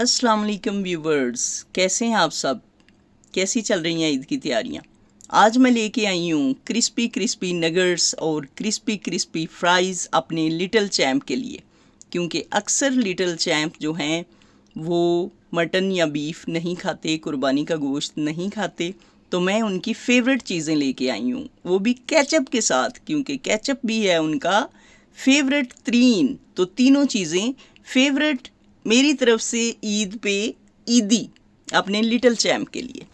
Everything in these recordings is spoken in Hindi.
अस्सलाम वालेकुम व्यूवर्स, कैसे हैं आप सब? कैसी चल रही हैं ईद की तैयारियां? आज मैं लेके आई हूँ क्रिस्पी क्रिस्पी नगर्स और क्रिस्पी क्रिस्पी फ्राइज़ अपने लिटिल चैम्प के लिए, क्योंकि अक्सर लिटिल चैम्प जो हैं वो मटन या बीफ नहीं खाते, कुर्बानी का गोश्त नहीं खाते। तो मैं उनकी फेवरेट चीज़ें लेके आई हूँ, वो भी केचप के साथ, क्योंकि केचप भी है उनका फेवरेट तरीन। तो तीनों चीज़ें फेवरेट मेरी तरफ से ईद पे ईदी अपने लिटिल चैम्प के लिए।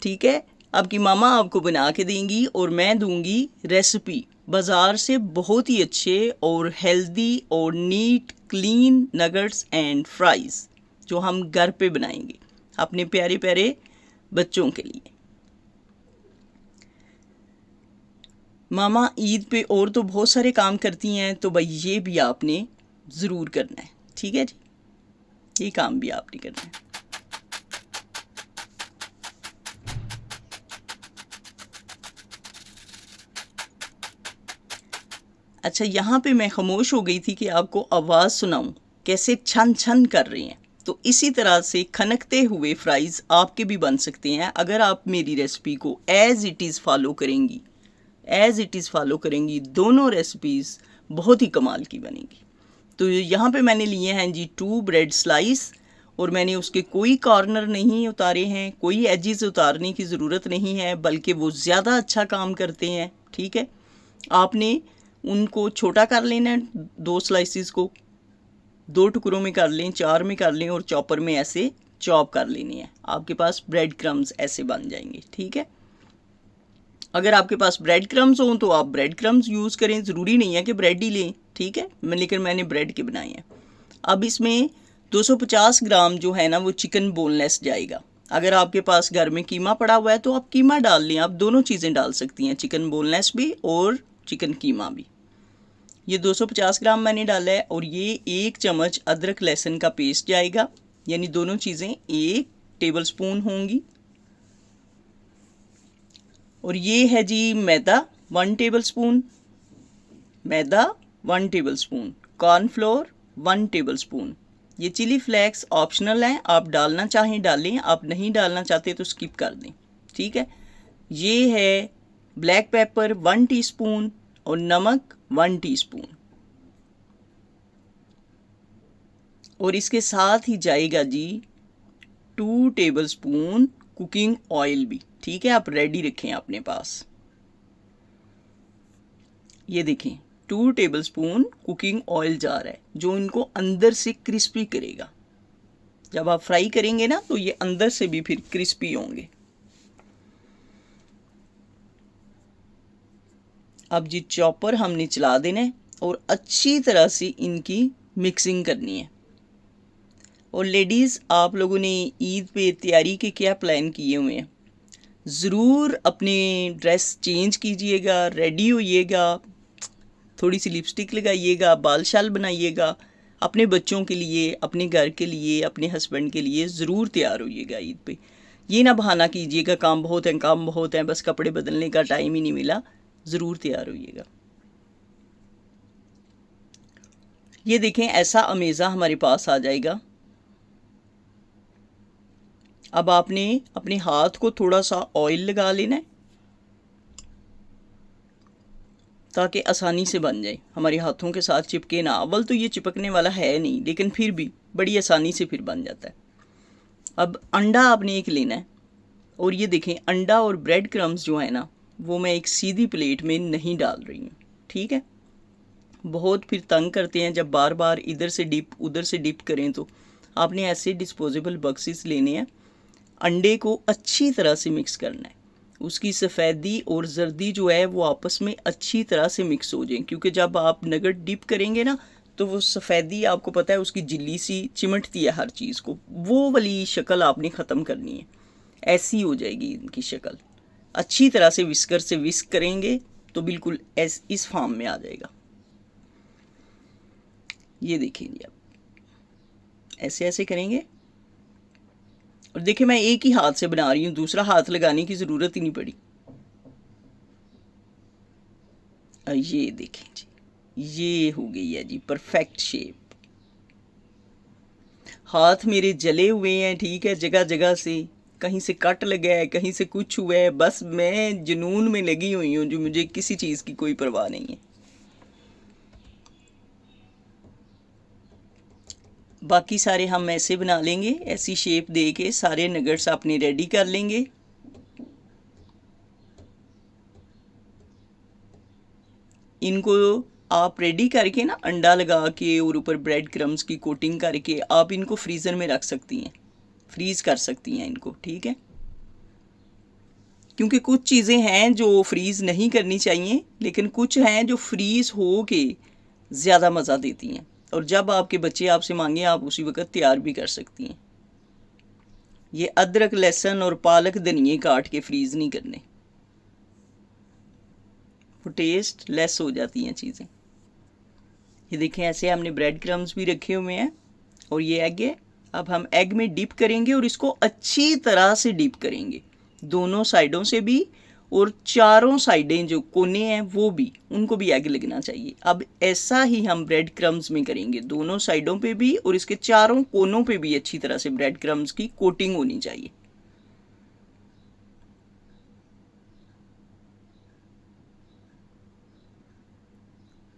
ठीक है, आपकी मामा आपको बना के देंगी और मैं दूंगी रेसिपी बाज़ार से बहुत ही अच्छे और हेल्दी और neat clean nuggets and fries जो हम घर पे बनाएंगे अपने प्यारे प्यारे बच्चों के लिए। मामा ईद पे और तो बहुत सारे काम करती हैं, तो भाई ये भी आपने ज़रूर करना है। ठीक है जी, ये काम भी आपने करना है। अच्छा, यहाँ पे मैं खामोश हो गई थी कि आपको आवाज़ सुनाऊं कैसे छन छन कर रही हैं। तो इसी तरह से खनकते हुए फ्राइज़ आपके भी बन सकते हैं अगर आप मेरी रेसिपी को एज़ इट इज़ फॉलो करेंगी। एज़ इट इज़ फॉलो करेंगी, दोनों रेसिपीज़ बहुत ही कमाल की बनेगी। तो यहाँ पे मैंने लिए हैं जी 2 ब्रेड स्लाइस, और मैंने उसके कोई कॉर्नर नहीं उतारे हैं, कोई एजेस उतारने की ज़रूरत नहीं है, बल्कि वो ज़्यादा अच्छा काम करते हैं। ठीक है, आपने उनको छोटा कर लेना है, 2 स्लाइसिस को 2 टुकड़ों में कर लें, 4 में कर लें और चॉपर में ऐसे चॉप कर लेनी है। आपके पास ब्रेड क्रम्स ऐसे बन जाएंगे। ठीक है, अगर आपके पास ब्रेड क्रम्स हों तो आप ब्रेड क्रम्स यूज़ करें, ज़रूरी नहीं है कि ब्रेड ही लें। ठीक है, लेकिन मैंने ब्रेड के बनाए हैं। अब इसमें 250 ग्राम जो है ना वो चिकन बोनलेस जाएगा। अगर आपके पास घर में कीमा पड़ा हुआ है तो आप कीमा डाल लें, आप दोनों चीज़ें डाल सकती हैं, चिकन बोनलेस भी और चिकन कीमा भी। ये 250 ग्राम मैंने डाला है, और ये 1 चम्मच अदरक लहसुन का पेस्ट जाएगा, यानी दोनों चीज़ें 1 टेबलस्पून होंगी। और ये है जी मैदा 1 टेबलस्पून, मैदा 1 टेबलस्पून, कॉर्नफ्लोर 1 टेबलस्पून। ये चिली फ्लेक्स ऑप्शनल हैं, आप डालना चाहें डालें, आप नहीं डालना चाहते तो स्किप कर दें। ठीक है, ये है ब्लैक पेपर 1 टीस्पून और नमक 1 टीस्पून। और इसके साथ ही जाएगा जी 2 टेबलस्पून कुकिंग ऑयल भी। ठीक है, आप रेडी रखें अपने पास। ये देखें 2 टेबलस्पून कुकिंग ऑयल जा रहा है, जो इनको अंदर से क्रिस्पी करेगा। जब आप फ्राई करेंगे ना तो ये अंदर से भी फिर क्रिस्पी होंगे। अब जी चॉपर हमने चला देना है और अच्छी तरह से इनकी मिक्सिंग करनी है। और लेडीज़, आप लोगों ने ईद पे तैयारी के क्या प्लान किए हुए हैं? ज़रूर अपनी ड्रेस चेंज कीजिएगा, रेडी होइएगा, थोड़ी सी लिपस्टिक लगाइएगा, बाल शाल बनाइएगा, अपने बच्चों के लिए, अपने घर के लिए, अपने हस्बैंड के लिए ज़रूर तैयार होइएगा ईद पे। ये ना बहाना कीजिएगा काम बहुत है, काम बहुत है, बस कपड़े बदलने का टाइम ही नहीं मिला। ज़रूर तैयार होइएगा। ये देखें ऐसा अमेज़ा हमारे पास आ जाएगा। अब आपने अपने हाथ को थोड़ा सा ऑयल लगा लेना है ताकि आसानी से बन जाए, हमारे हाथों के साथ चिपके ना। अव्वल तो ये चिपकने वाला है नहीं, लेकिन फिर भी बड़ी आसानी से फिर बन जाता है। अब अंडा आपने एक लेना है, और ये देखें अंडा और ब्रेड क्रम्स जो है ना वो मैं एक सीधी प्लेट में नहीं डाल रही हूँ। ठीक है, बहुत फिर तंग करते हैं जब बार बार इधर से डिप उधर से डिप करें। तो आपने ऐसे डिस्पोजेबल बक्सेस लेने हैं, अंडे को अच्छी तरह से मिक्स करना है, उसकी सफ़ेदी और जर्दी जो है वो आपस में अच्छी तरह से मिक्स हो जाए, क्योंकि जब आप नगट डिप करेंगे ना तो वो सफ़ेदी आपको पता है उसकी जिल्ली सी चिमटती है हर चीज़ को, वो वाली शक्ल आपने ख़त्म करनी है। ऐसी हो जाएगी इनकी शक्ल। अच्छी तरह से विस्कर से विस्क करेंगे तो बिल्कुल इस फॉर्म में आ जाएगा। ये देखेंगे आप ऐसे ऐसे करेंगे, और देखिए मैं एक ही हाथ से बना रही हूँ, दूसरा हाथ लगाने की ज़रूरत ही नहीं पड़ी। ये देखें जी, ये हो गई है जी परफेक्ट शेप। हाथ मेरे जले हुए हैं, ठीक है, जगह जगह से, कहीं से कट लगा है, कहीं से कुछ हुआ है, बस मैं जुनून में लगी हुई हूँ जो मुझे किसी चीज़ की कोई परवाह नहीं है। बाकी सारे हम ऐसे बना लेंगे, ऐसी शेप दे के सारे नगेट्स अपने रेडी कर लेंगे। इनको आप रेडी करके ना अंडा लगा के और ऊपर ब्रेड क्रम्स की कोटिंग करके आप इनको फ्रीज़र में रख सकती हैं, फ्रीज़ कर सकती हैं इनको, ठीक है। क्योंकि कुछ चीज़ें हैं जो फ्रीज़ नहीं करनी चाहिए, लेकिन कुछ हैं जो फ्रीज़ हो के ज़्यादा मज़ा देती हैं, और जब आपके बच्चे आपसे मांगे आप उसी वक्त तैयार भी कर सकती हैं। ये अदरक, लहसुन और पालक धनिए काट के फ्रीज़ नहीं करने, वो टेस्ट लेस हो जाती हैं चीज़ें। ये देखें, ऐसे हमने ब्रेड क्रम्स भी रखे हुए हैं और ये एग है। अब हम एग में डिप करेंगे और इसको अच्छी तरह से डिप करेंगे, दोनों साइडों से भी, और चारों साइडें जो कोने हैं वो भी, उनको भी एग लगना चाहिए। अब ऐसा ही हम ब्रेड क्रम्स में करेंगे, दोनों साइडों पे भी और इसके चारों कोनों पे भी अच्छी तरह से ब्रेड क्रम्स की कोटिंग होनी चाहिए।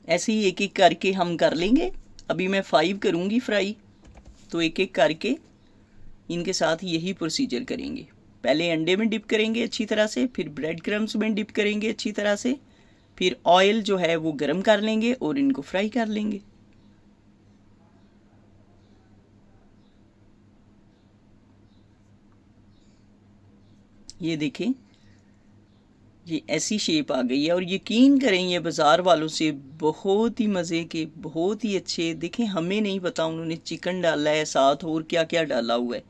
ऐसे ही एक एक करके हम कर लेंगे। अभी मैं 5 करूँगी फ्राई, तो एक एक करके इनके साथ यही प्रोसीजर करेंगे। पहले अंडे में डिप करेंगे अच्छी तरह से, फिर ब्रेड क्रम्स में डिप करेंगे अच्छी तरह से, फिर ऑयल जो है वो गर्म कर लेंगे और इनको फ्राई कर लेंगे। ये देखें, ये ऐसी शेप आ गई है, और यकीन करें ये बाज़ार वालों से बहुत ही मज़े के, बहुत ही अच्छे। देखें, हमें नहीं पता उन्होंने चिकन डाला है साथ और क्या क्या डाला हुआ है।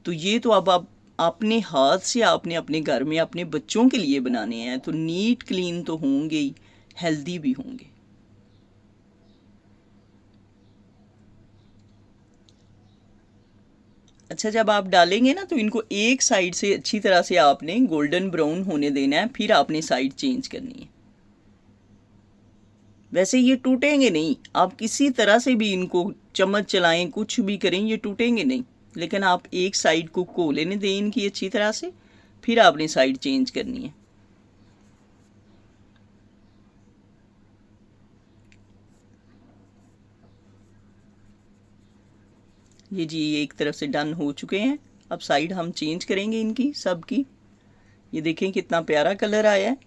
तो ये तो अब आप अपने हाथ से आपने अपने घर में अपने बच्चों के लिए बनाने हैं, तो नीट क्लीन तो होंगे ही, हेल्दी भी होंगे। अच्छा, जब आप डालेंगे ना तो इनको एक साइड से अच्छी तरह से आपने गोल्डन ब्राउन होने देना है, फिर आपने साइड चेंज करनी है। वैसे ये टूटेंगे नहीं, आप किसी तरह से भी इनको चम्मच चलाएं, कुछ भी करें, ये टूटेंगे नहीं। लेकिन आप एक साइड कुक को लेने दें इनकी अच्छी तरह से, फिर आपने साइड चेंज करनी है। ये जी एक तरफ से डन हो चुके हैं। अब साइड हम चेंज करेंगे इनकी सब की। ये देखें कितना प्यारा कलर आया है।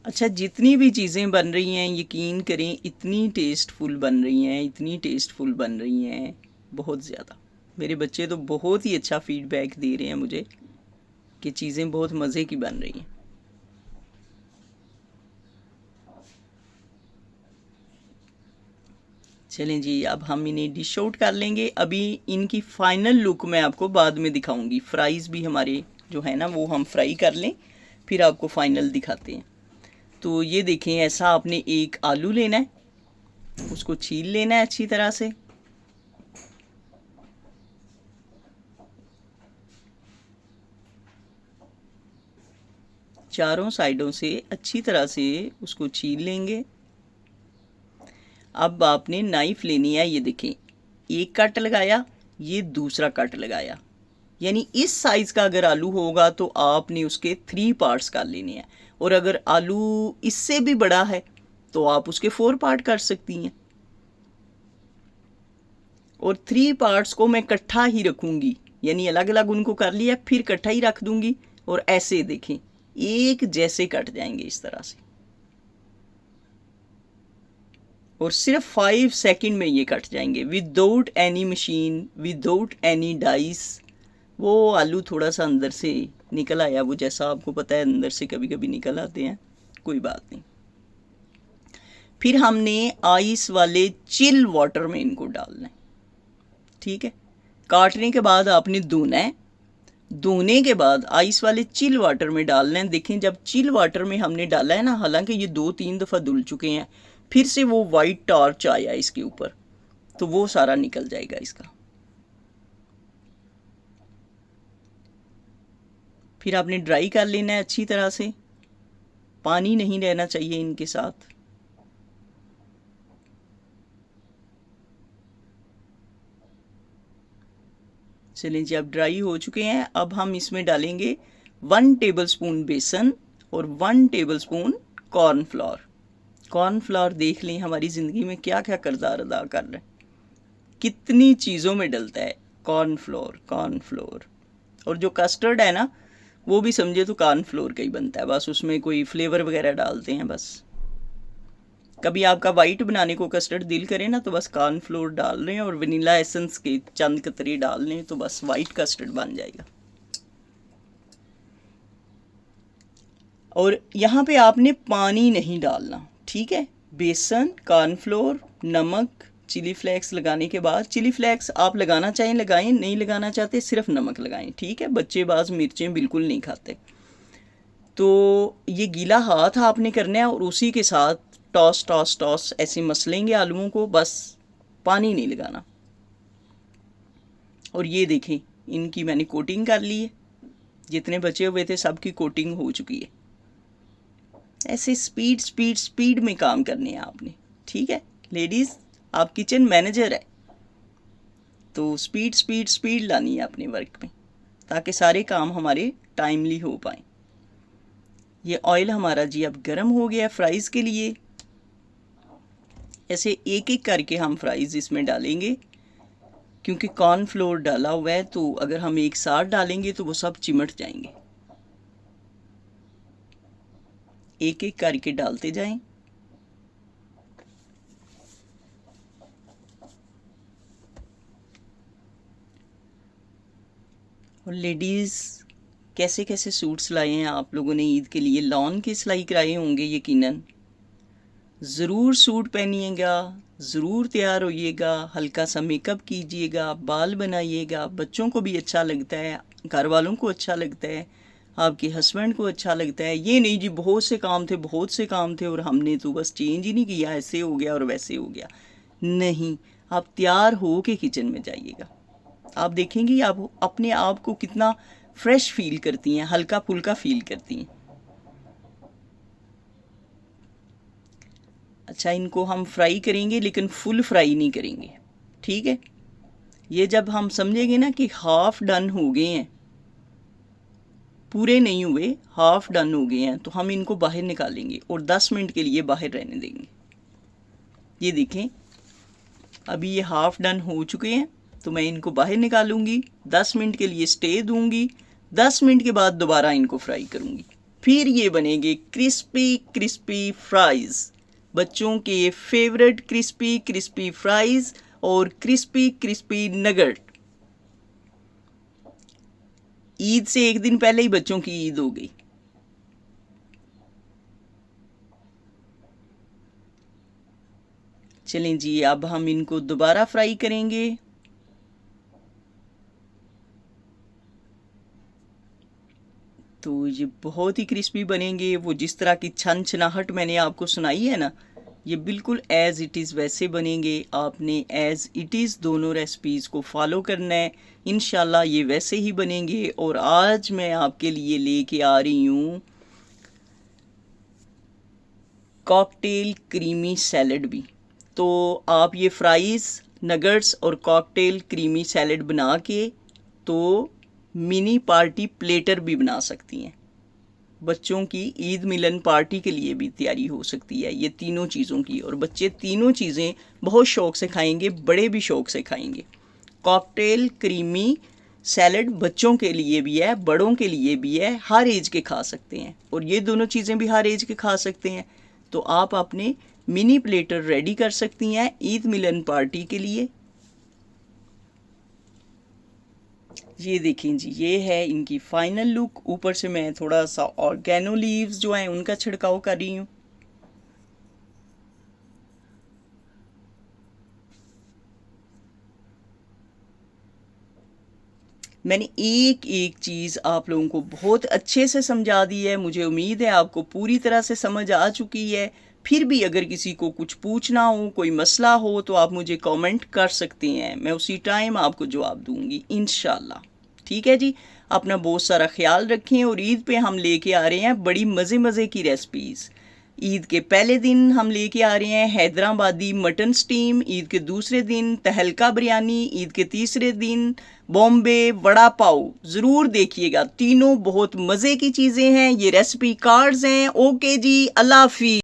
अच्छा, जितनी भी चीज़ें बन रही हैं यकीन करें इतनी टेस्टफुल बन रही हैं, इतनी टेस्टफुल बन रही हैं, बहुत ज़्यादा। मेरे बच्चे तो बहुत ही अच्छा फीडबैक दे रहे हैं मुझे कि चीज़ें बहुत मज़े की बन रही हैं। चलें जी, अब हम इन्हें डिश आउट कर लेंगे। अभी इनकी फ़ाइनल लुक मैं आपको बाद में दिखाऊंगी। फ्राइज़ भी हमारे जो है ना वो हम फ्राई कर लें, फिर आपको फ़ाइनल दिखाते हैं। तो ये देखें, ऐसा आपने एक आलू लेना है, उसको छील लेना है अच्छी तरह से। चारों साइडों से अच्छी तरह से उसको छील लेंगे। अब आपने नाइफ लेनी है, ये देखें, एक कट लगाया, ये दूसरा कट लगाया, यानी इस साइज़ का अगर आलू होगा तो आपने उसके 3 पार्ट्स कर लेने हैं, और अगर आलू इससे भी बड़ा है तो आप उसके 4 पार्ट कर सकती हैं। और 3 पार्ट्स को मैं इकट्ठा ही रखूँगी, यानी अलग अलग उनको कर लिया फिर इकट्ठा ही रख दूँगी, और ऐसे देखें एक जैसे कट जाएंगे इस तरह से, और सिर्फ 5 सेकंड में ये कट जाएंगे without any machine, without any dice. वो आलू थोड़ा सा अंदर से निकल आया, वो जैसा आपको पता है अंदर से कभी कभी निकल आते हैं, कोई बात नहीं। फिर हमने आइस वाले चिल वाटर में इनको डालना है, ठीक है। काटने के बाद आपने धोना है, धोने के बाद आइस वाले चिल वाटर में डालना है। देखें, जब चिल वाटर में हमने डाला है ना, हालांकि ये 2-3 दफ़ा धुल चुके हैं, फिर से वो वाइट टार्च आया इसके ऊपर, तो वो सारा निकल जाएगा इसका। फिर आपने ड्राई कर लेना है अच्छी तरह से, पानी नहीं रहना चाहिए इनके साथ। चलें जी, अब ड्राई हो चुके हैं। अब हम इसमें डालेंगे 1 टेबलस्पून बेसन और 1 टेबलस्पून कॉर्नफ्लोर। कॉर्नफ्लोर देख लें हमारी ज़िंदगी में क्या क्या किरदार अदा कर रहे हैं, कितनी चीज़ों में डलता है कॉर्नफ्लोर। कॉर्नफ्लोर और जो कस्टर्ड है ना, वो भी समझे तो कॉर्नफ्लोर का ही बनता है, बस उसमें कोई फ्लेवर वगैरह डालते हैं बस। कभी आपका वाइट बनाने को कस्टर्ड दिल करे ना, तो बस कॉर्नफ्लोर डाल रहे हैं और वनीला एसेंस के चंद कतरे डाल रहे हैं, तो बस वाइट कस्टर्ड बन जाएगा। और यहाँ पे आपने पानी नहीं डालना, ठीक है। बेसन, कॉर्नफ्लोर, नमक, चिली फ्लेक्स लगाने के बाद, चिली फ्लेक्स आप लगाना चाहें लगाएं, नहीं लगाना चाहते सिर्फ नमक लगाएं, ठीक है। बच्चे बाज मिर्चें बिल्कुल नहीं खाते। तो ये गीला हाथ आपने करना है और उसी के साथ टॉस टॉस टॉस ऐसे मसलेंगे आलूओं को, बस पानी नहीं लगाना। और ये देखें, इनकी मैंने कोटिंग कर ली है, जितने बचे हुए थे सबकी कोटिंग हो चुकी है। ऐसे स्पीड स्पीड स्पीड में काम करने हैं आपने, ठीक है। लेडीज़, आप किचन मैनेजर है, तो स्पीड स्पीड स्पीड लानी है अपने वर्क में, ताकि सारे काम हमारे टाइमली हो पाए। ये ऑयल हमारा जी अब गर्म हो गया फ्राइज़ के लिए। ऐसे एक एक करके हम फ्राइज़ इसमें डालेंगे, क्योंकि कॉर्नफ्लोर डाला हुआ है, तो अगर हम एक साथ डालेंगे तो वो सब चिमट जाएंगे। एक एक करके डालते जाएं। और लेडीज़, कैसे कैसे सूट्स लाए हैं आप लोगों ने ईद के लिए, लॉन के सिलाई कराए होंगे यकीनन। ज़रूर सूट पहनिएगा, ज़रूर तैयार होइएगा, हल्का सा मेकअप कीजिएगा, बाल बनाइएगा, बच्चों को भी अच्छा लगता है, घर वालों को अच्छा लगता है, आपके हस्बैंड को अच्छा लगता है। ये नहीं जी बहुत से काम थे, बहुत से काम थे और हमने तो बस चेंज ही नहीं किया, ऐसे हो गया और वैसे हो गया। नहीं, आप तैयार हो के किचन में जाइएगा, आप देखेंगी आप अपने आप को कितना फ्रेश फील करती हैं, हल्का फुल्का फील करती हैं। अच्छा, इनको हम फ्राई करेंगे लेकिन फुल फ्राई नहीं करेंगे, ठीक है। ये जब हम समझेंगे ना कि हाफ डन हो गए हैं, पूरे नहीं हुए, हाफ डन हो गए हैं, तो हम इनको बाहर निकालेंगे और 10 मिनट के लिए बाहर रहने देंगे। ये देखें, अभी ये हाफ डन हो चुके हैं, तो मैं इनको बाहर निकालूंगी, 10 मिनट के लिए स्टे दूंगी, 10 मिनट के बाद दोबारा इनको फ्राई करूंगी। फिर ये बनेंगे क्रिस्पी क्रिस्पी फ्राइज़, बच्चों के फेवरेट क्रिस्पी क्रिस्पी फ्राइज़ और क्रिस्पी क्रिस्पी नगेट। ईद से एक दिन पहले ही बच्चों की ईद हो गई। चलें जी, अब हम इनको दोबारा फ्राई करेंगे। तो ये बहुत ही क्रिस्पी बनेंगे। वो जिस तरह की छन छनाहट मैंने आपको सुनाई है ना, ये बिल्कुल एज़ इट इज़ वैसे बनेंगे। आपने एज़ इट इज़ दोनों रेसिपीज़ को फॉलो करना है, इंशाल्लाह ये वैसे ही बनेंगे। और आज मैं आपके लिए लेके आ रही हूँ कॉकटेल क्रीमी सैलड भी। तो आप ये फ्राइज़, नगेट्स और कॉकटेल क्रीमी सैलड बना के तो मिनी पार्टी प्लेटर भी बना सकती हैं। बच्चों की ईद मिलन पार्टी के लिए भी तैयारी हो सकती है ये तीनों चीज़ों की, और बच्चे तीनों चीज़ें बहुत शौक़ से खाएंगे, बड़े भी शौक़ से खाएंगे। कॉकटेल क्रीमी सैलड बच्चों के लिए भी है, बड़ों के लिए भी है, हर एज के खा सकते हैं, और ये दोनों चीज़ें भी हर एज के खा सकते हैं। तो आप अपने मिनी प्लेटर रेडी कर सकती हैं ईद मिलन पार्टी के लिए। ये देखें जी, ये है इनकी फाइनल लुक। ऊपर से मैं थोड़ा सा ऑर्गेनो लीव्स जो हैं उनका छिड़काव कर रही हूँ। मैंने एक एक चीज़ आप लोगों को बहुत अच्छे से समझा दी है, मुझे उम्मीद है आपको पूरी तरह से समझ आ चुकी है। फिर भी अगर किसी को कुछ पूछना हो, कोई मसला हो, तो आप मुझे कमेंट कर सकते हैं, मैं उसी टाइम आपको जवाब दूंगी इंशाल्लाह। ठीक है जी, अपना बहुत सारा ख्याल रखें। और ईद पे हम लेके आ रहे हैं बड़ी मज़े मज़े की रेसिपीज़। ईद के पहले दिन हम लेके आ रहे हैं हैदराबादी मटन स्टीम, ईद के दूसरे दिन तहलका बिरयानी, ईद के तीसरे दिन बॉम्बे वड़ा पाव। ज़रूर देखिएगा, तीनों बहुत मज़े की चीज़ें हैं। ये रेसिपी कार्ड्स हैं। ओके जी, अल्लाह हाफिज़।